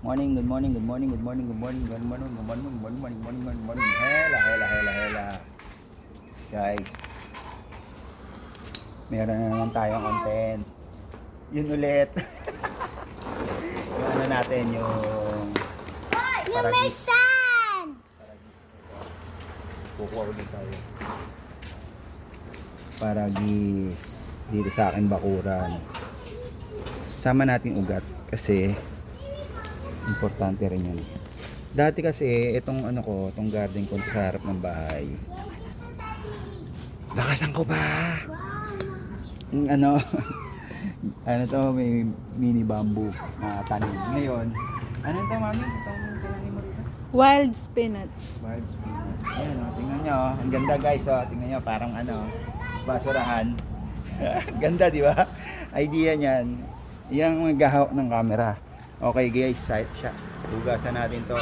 Morning, good morning, good morning, good morning, good morning, good morning, good morning, good morning, good morning, good morning. Hela. Guys, meron na naman tayong content. Yun ulit. Yung ano natin, yung Yung may paragis. sun! Kukuha ulit tayo. Paragis. Dito sa aking bakuran. Sama natin ugat kasi importante rin yun. Dati kasi itong ano ko, itong garden ko sa harap ng bahay. Lakasan ko ba? Yung ano, ano to, may mini bamboo na tanim. Ngayon, ano ito mami? Itong tinanim mo rito? Wild spinach. Wild spinach. Ayan o, tingnan nyo. Ang ganda guys o. Tingnan nyo, parang ano, basurahan. Ganda di ba? Idea niyan. Yang maghahawak ng camera. Okay guys, sight siya. Hugasan natin to.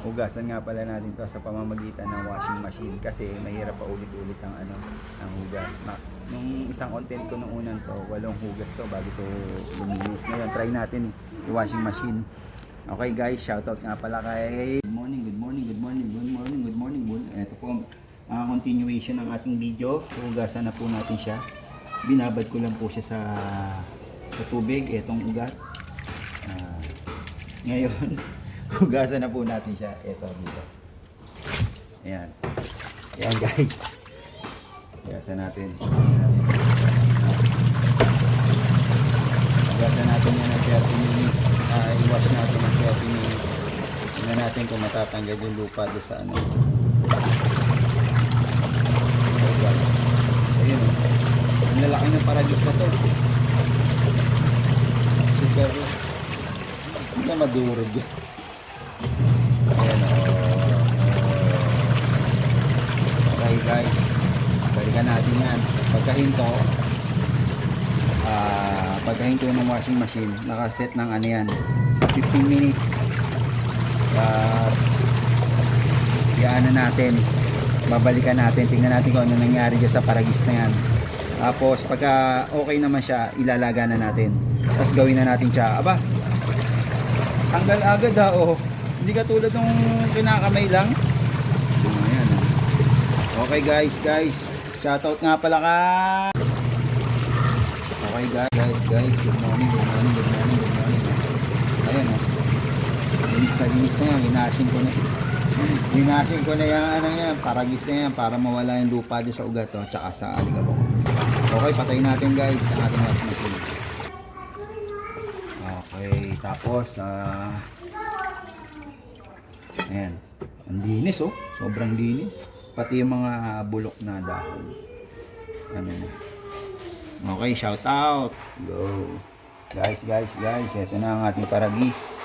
Hugasan nga pala natin to sa pamamagitan ng washing machine kasi mahirap pa ulit-ulit ang ano, ang hugas. Nung isang content ko nung unang to, 8 hugas to bago to luminis. Ngayon, try natin yung washing machine. Okay guys, shoutout nga pala kay good morning. Ito po ang continuation ng ating video. Hugasan na po natin siya. Binabad ko lang po siya sa tubig, etong ugat. Ngayon, hugasan na po natin siya. Ito dito. Ayan. Ayan guys. Hugasan natin. Hugasan natin yan ng 30 minutes. I-wash natin ng 30 minutes. Tingnan natin kung matatanggal yung lupa doon sa ano. Sa ugat. Ayun. Ang lalaki ng paragis na to. Super. Hindi na madurog yun. Ayan o. Okay guys. Balikan natin yan. Pagkahinto ng washing machine, nakaset ng ano yan, 15 minutes. Iyaano natin. Babalikan natin. Tingnan natin kung ano nangyari dyan sa paragis na yan. Tapos pagka okay naman siya, ilalaga na natin. Tapos gawin na natin siya. Aba, tanggal agad oh. Hindi katulad ng kinakamay lang. Ayan. Okay guys. Shoutout nga pala ka. Okay guys. Good morning. Ayan oh. Linis na yan. Hinashing ko na yung ano yan, paragis na yan para mawala yung lupa doon sa ugat oh, tsaka sa alikabok. Okay, patayin natin guys ang ating washing machine. Okay, tapos ayan, ang linis oh, sobrang linis. Pati yung mga bulok na dahon. Ano na. Okay, shout out. Go. Guys, ito na ang ating paragis.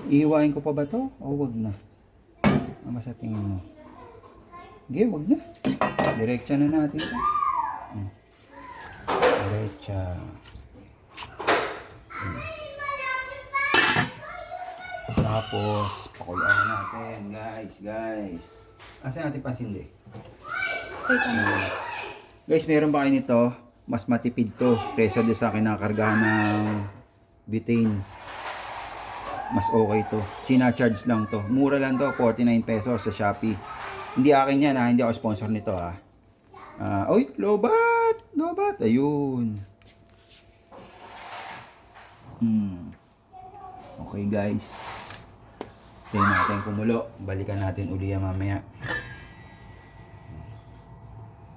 Ihiwain ko pa ba to? O wag na? Ano sa tingin mo? Okay, wag na. Diretsa na natin ito. Diretsa. Tapos, pakuluan natin, guys. Asan natin pansindi? Guys, meron ba kayo nito? Mas matipid to kaysa doon sa kinakargahan ng butane. Mas okay to. China-charge lang to. Mura lang to, 49 pesos sa Shopee. Hindi akin yan ha, hindi ako sponsor nito ha. Oy, lobat. Ayun. Okay guys. Tingnan natin kumulo. Balikan natin uli yan mamaya.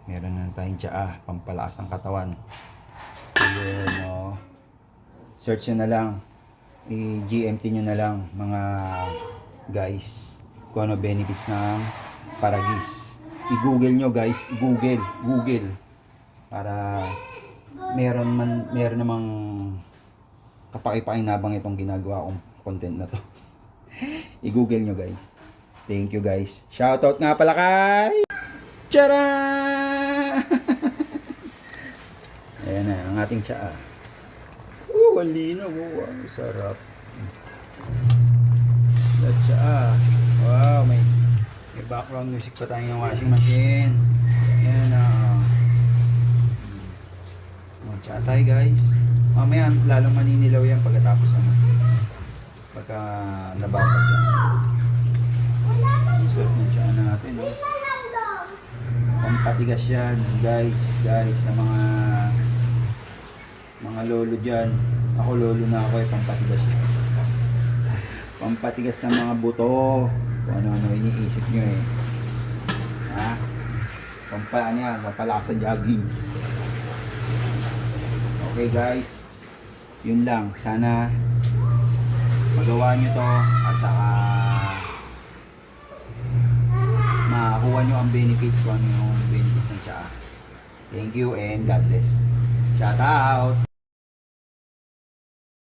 Meron na tayong tsaa, pampalakas ng katawan. Ayun oh. Search nyo na lang. I-GMT nyo na lang mga guys kung ano benefits ng paragis. I-google nyo guys. Google. Para meron namang kapakipakinabang itong ginagawa kong content na to. I-google nyo guys. Thank you guys. Shoutout nga pala kay Tcharam! Ayan na ang ating tsaa. Ang linaw. Ang sarap. Tsaa. Wow, may background music pa tayo ng washing machine. Ayan na. Tsaa tayo guys. Mamaya lalong maninilaw yan pagkatapos ano. pagka nababad yan. Ang sarap ng tiyan natin, no? Pampatigas yan, guys, sa mga lolo dyan. Ako lolo na ako pampatigas yan. Pampatigas ng mga buto. Kung ano-ano iniisip nyo eh. Ha? Pampalakas sa jogging. Okay guys, yun lang. Sana magawa nyo to at saka makakuha nyo ang benefits kung ano yung benefits ng tiyan. Thank you and God bless. Shout out!